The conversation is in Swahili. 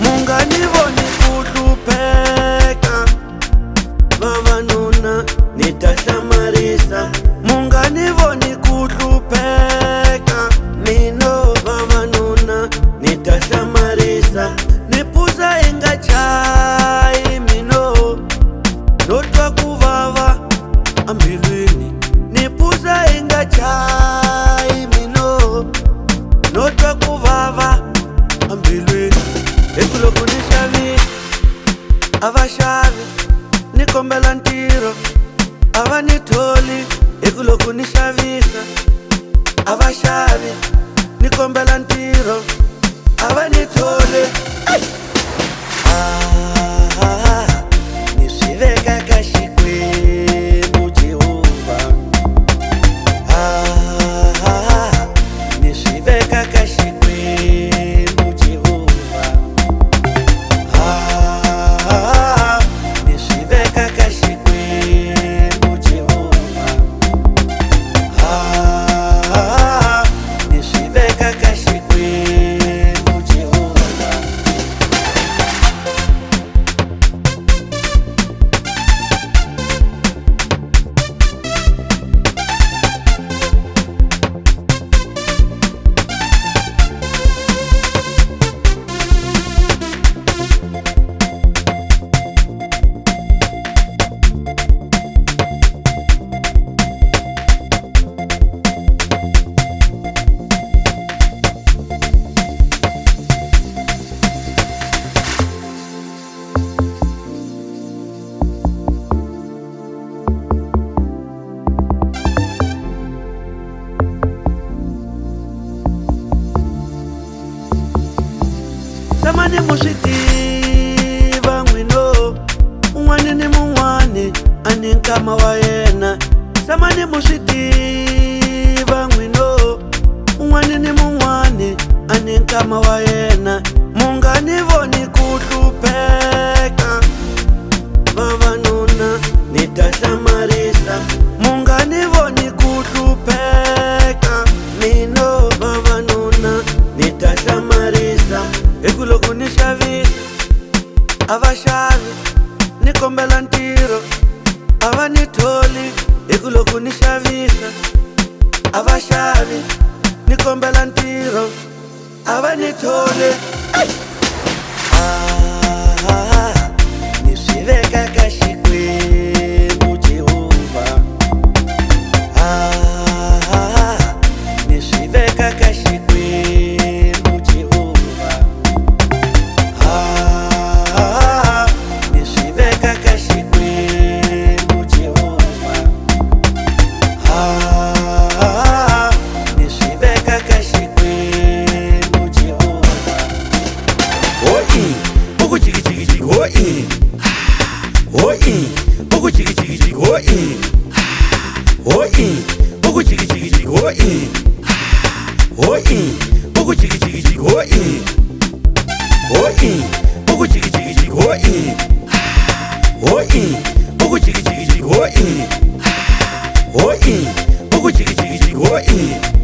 Mungani voni kuhlupheka vavanuna ni ta hlamarisa. Mungani voni kuhlupheka mino vavanuna ni ta hlamarisa. Ni puza hi nga chayi mino no twa ku vava ambilwini. Ni puza hi nga chayi mino no twa ku vava ambilwini. Hiku loko ni xavisa a va xavi ni kombela ntirho a va ni tholi. Hiku loko ni xavisa a va xavi ni kombela ntirho a va ni tholi. Ni swi veka ka Xikwembu Jehovha. Ni swi veka ka Xikwembu Jehovha. Ni swi veka ka Xikwembu Jehovha. Ni swi veka ka Xikwembu Jehovha. Samani muswi tiva n'wino, un'wana ni mun'wana a ni nkama wa yena. Samani muswi tiva n'wino, un'wana ni mun'wana a ni nkama wa yena. Mungani voni kuhlupheka vavanuna ni ta hlamarisa. Mungani voni kuhlupheka mino vavanuna ni ta hlamarisa. Hiku loko ni xavisa a va xavi ni kombela ntirho a va ni tholi. Hiku loko ni xavisa a va xavi ni kombela ntirho a va ni tholi. Ni swi veka ka Xikwembu Jehovha. Ni swi veka ka Xikwembu Jehovha. Ni swi veka ka Xikwembu Jehovha. Ni swi veka ka Xikwembu Jehovha. Uku chiki chiki chiki uku chiki chiki chiki uku chiki chiki chiki uku chiki chiki chiki uku chiki chiki chiki uku chiki chiki chiki uku chiki chiki chiki